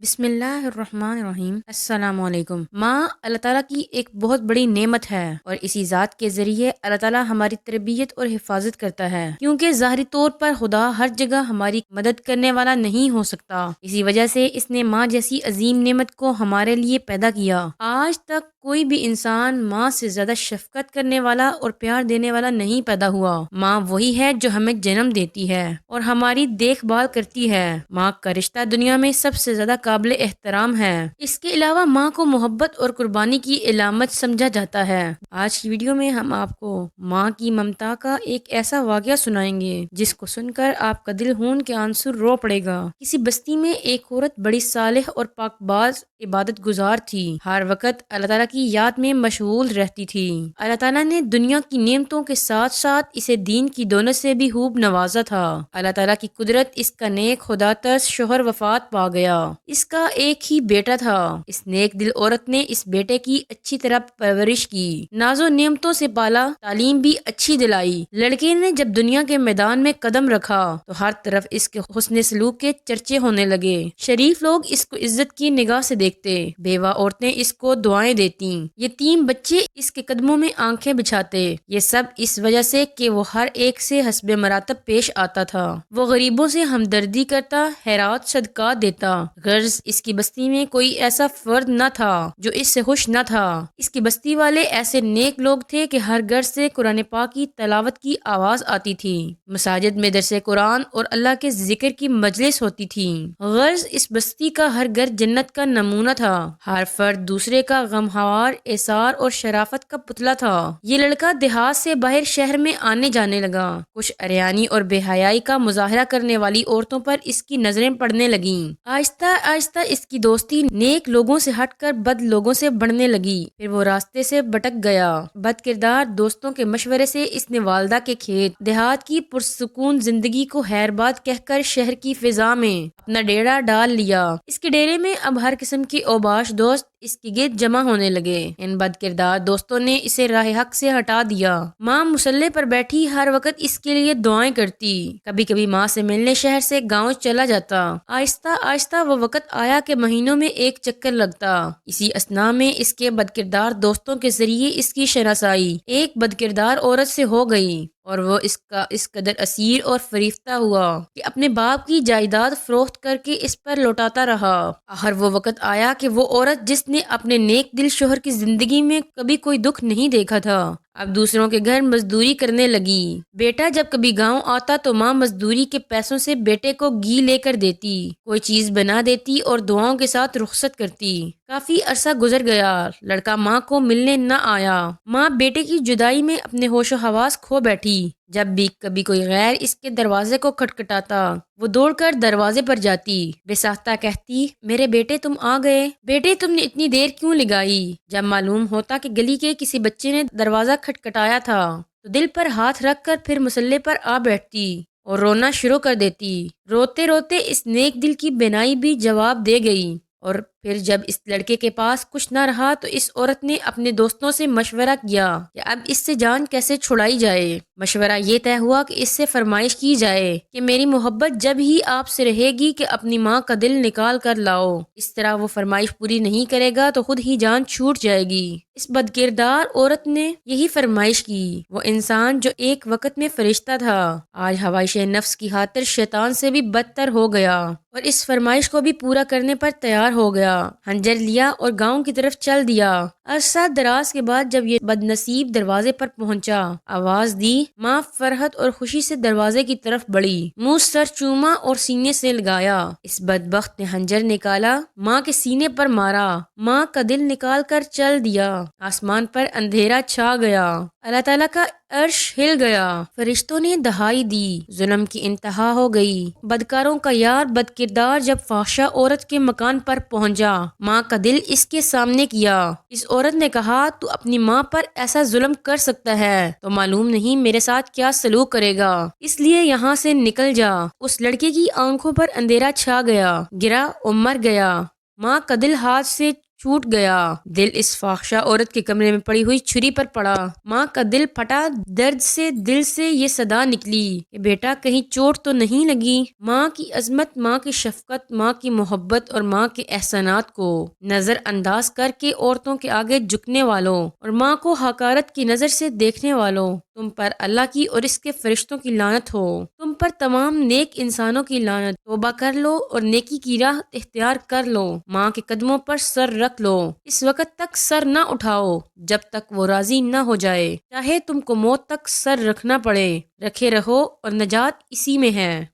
بسم اللہ الرحمن الرحیم۔ السلام علیکم۔ ماں اللہ تعالیٰ کی ایک بہت بڑی نعمت ہے اور اسی ذات کے ذریعے اللہ تعالیٰ ہماری تربیت اور حفاظت کرتا ہے، کیونکہ ظاہری طور پر خدا ہر جگہ ہماری مدد کرنے والا نہیں ہو سکتا۔ اسی وجہ سے اس نے ماں جیسی عظیم نعمت کو ہمارے لیے پیدا کیا۔ آج تک کوئی بھی انسان ماں سے زیادہ شفقت کرنے والا اور پیار دینے والا نہیں پیدا ہوا۔ ماں وہی ہے جو ہمیں جنم دیتی ہے اور ہماری دیکھ بھال کرتی ہے۔ ماں کا رشتہ دنیا میں سب سے زیادہ قابل احترام ہے۔ اس کے علاوہ ماں کو محبت اور قربانی کی علامت سمجھا جاتا ہے۔ آج کی ویڈیو میں ہم آپ کو ماں کی ممتا کا ایک ایسا واقعہ سنائیں گے جس کو سن کر آپ کا دل خون کے آنسو رو پڑے گا۔ کسی بستی میں ایک عورت بڑی صالح اور پاک باز عبادت گزار تھی۔ ہر وقت اللہ تعالیٰ کی یاد میں مشغول رہتی تھی۔ اللہ تعالیٰ نے دنیا کی نعمتوں کے ساتھ ساتھ اسے دین کی دولت سے بھی خوب نوازا تھا۔ اللہ تعالیٰ کی قدرت اس کا نیک خدا ترس شوہر وفات پا گیا۔ اس کا ایک ہی بیٹا تھا۔ اس نیک دل عورت نے اس بیٹے کی اچھی طرح پرورش کی، ناز و نعمتوں سے پالا، تعلیم بھی اچھی دلائی۔ لڑکے نے جب دنیا کے میدان میں قدم رکھا تو ہر طرف اس کے حسن سلوک کے چرچے ہونے لگے۔ شریف لوگ اس کو عزت کی نگاہ سے دیکھتے، بیوہ عورتیں اس کو دعائیں دیتی، یتیم بچے اس کے قدموں میں آنکھیں بچھاتے۔ یہ سب اس وجہ سے کہ وہ ہر ایک سے حسب مراتب پیش آتا تھا۔ وہ غریبوں سے ہمدردی کرتا، خیرات صدقات دیتا۔ غرض اس کی بستی میں کوئی ایسا فرد نہ تھا جو اس سے خوش نہ تھا۔ اس کی بستی والے ایسے نیک لوگ تھے کہ ہر گھر سے قرآن پاک کی تلاوت کی آواز آتی تھی۔ مساجد میں درس قرآن اور اللہ کے ذکر کی مجلس ہوتی تھی۔ غرض اس بستی کا ہر گھر جنت کا نمونہ تھا۔ ہر فرد دوسرے کا غمخوار، ایثار اور شرافت کا پتلا تھا۔ یہ لڑکا دیہات سے باہر شہر میں آنے جانے لگا۔ کچھ عریانی اور بے حیائی کا مظاہرہ کرنے والی عورتوں پر اس کی نظریں پڑنے لگیں۔ آہستہ آہستہ اس کی دوستی نیک لوگوں سے ہٹ کر بد لوگوں سے بڑھنے لگی۔ پھر وہ راستے سے بھٹک گیا۔ بد کردار دوستوں کے مشورے سے اس نے والدہ کے کھیت، دیہات کی پرسکون زندگی کو خیرباد کہہ کر شہر کی فضا میں اپنا ڈیرا ڈال لیا۔ اس کے ڈیرے میں اب ہر قسم کے اوباش دوست اس کے گرد جمع ہونے لگے۔ ان بد کردار دوستوں نے اسے راہ حق سے ہٹا دیا۔ ماں مصلے پر بیٹھی ہر وقت اس کے لیے دعائیں کرتی۔ کبھی کبھی ماں سے ملنے شہر سے گاؤں چلا جاتا۔ آہستہ آہستہ وہ وقت آیا کہ مہینوں میں ایک چکر لگتا۔ اسی اثناء میں اس کے بد کردار دوستوں کے ذریعے اس کی شناسائی ایک بد کردار عورت سے ہو گئی اور وہ اس قدر اسیر اور فریفتہ ہوا کہ اپنے باپ کی جائیداد فروخت کر کے اس پر لوٹاتا رہا۔ آخر وہ وقت آیا کہ وہ عورت جس نے اپنے نیک دل شوہر کی زندگی میں کبھی کوئی دکھ نہیں دیکھا تھا، اب دوسروں کے گھر مزدوری کرنے لگی۔ بیٹا جب کبھی گاؤں آتا تو ماں مزدوری کے پیسوں سے بیٹے کو گھی لے کر دیتی، کوئی چیز بنا دیتی اور دعاؤں کے ساتھ رخصت کرتی۔ کافی عرصہ گزر گیا، لڑکا ماں کو ملنے نہ آیا۔ ماں بیٹے کی جدائی میں اپنے ہوش و حواس کھو بیٹھی۔ جب بھی کبھی کوئی غیر اس کے دروازے کو کھٹکھٹاتا، وہ دوڑ کر دروازے پر جاتی، بے ساختہ کہتی، میرے بیٹے تم آ گئے، بیٹے تم نے اتنی دیر کیوں لگائی؟ جب معلوم ہوتا کہ گلی کے کسی بچے نے دروازہ کھٹکھٹایا تھا تو دل پر ہاتھ رکھ کر پھر مصلے پر آ بیٹھتی اور رونا شروع کر دیتی۔ روتے روتے اس نیک دل کی بینائی بھی جواب دے گئی، اور پھر جب اس لڑکے کے پاس کچھ نہ رہا تو اس عورت نے اپنے دوستوں سے مشورہ کیا کہ اب اس سے جان کیسے چھڑائی جائے۔ مشورہ یہ طے ہوا کہ اس سے فرمائش کی جائے کہ میری محبت جب ہی آپ سے رہے گی کہ اپنی ماں کا دل نکال کر لاؤ۔ اس طرح وہ فرمائش پوری نہیں کرے گا تو خود ہی جان چھوٹ جائے گی۔ اس بد کردار عورت نے یہی فرمائش کی۔ وہ انسان جو ایک وقت میں فرشتہ تھا، آج خواہش نفس کی خاطر شیطان سے بھی بدتر ہو گیا اور اس فرمائش کو بھی پورا کرنے پر تیار ہو گیا۔ خنجر لیا اور گاؤں کی طرف چل دیا۔ عرصہ دراز کے بعد جب یہ بد نصیب دروازے پر پہنچا، آواز دی، ماں فرحت اور خوشی سے دروازے کی طرف بڑھی، منہ سر چوما اور سینے سے لگایا۔ اس بدبخت نے خنجر نکالا، ماں کے سینے پر مارا، ماں کا دل نکال کر چل دیا۔ آسمان پر اندھیرا چھا گیا، اللہ تعالیٰ کا عرش ہل گیا، فرشتوں نے دہائی دی، ظلم کی انتہا ہو گئی۔ بدکاروں کا یار بد کردار جب فحشہ عورت کے مکان پر پہنچا، ماں کا دل اس کے سامنے کیا۔ اس عورت نے کہا، تو اپنی ماں پر ایسا ظلم کر سکتا ہے تو معلوم نہیں میرے ساتھ کیا سلوک کرے گا، اس لیے یہاں سے نکل جا۔ اس لڑکے کی آنکھوں پر اندھیرا چھا گیا، گرا اور مر گیا۔ ماں کا دل ہاتھ سے چھوٹ گیا۔ دل اس فاحشہ عورت کے کمرے میں پڑی ہوئی چھری پر پڑا۔ ماں کا دل پھٹا، درد سے دل سے یہ صدا نکلی کہ بیٹا کہیں چوٹ تو نہیں لگی۔ ماں کی عظمت، ماں کی شفقت، ماں کی محبت اور ماں کے احسانات کو نظر انداز کر کے عورتوں کے آگے جھکنے والوں اور ماں کو حقارت کی نظر سے دیکھنے والوں، تم پر اللہ کی اور اس کے فرشتوں کی لعنت ہو۔ تم پر تمام نیک انسانوں کی لعنت۔ توبہ کر لو اور نیکی کی راہ اختیار کر لو۔ ماں کے قدموں پر سر رکھ لو۔ اس وقت تک سر نہ اٹھاؤ جب تک وہ راضی نہ ہو جائے، چاہے تم کو موت تک سر رکھنا پڑے۔ رکھے رہو اور نجات اسی میں ہے۔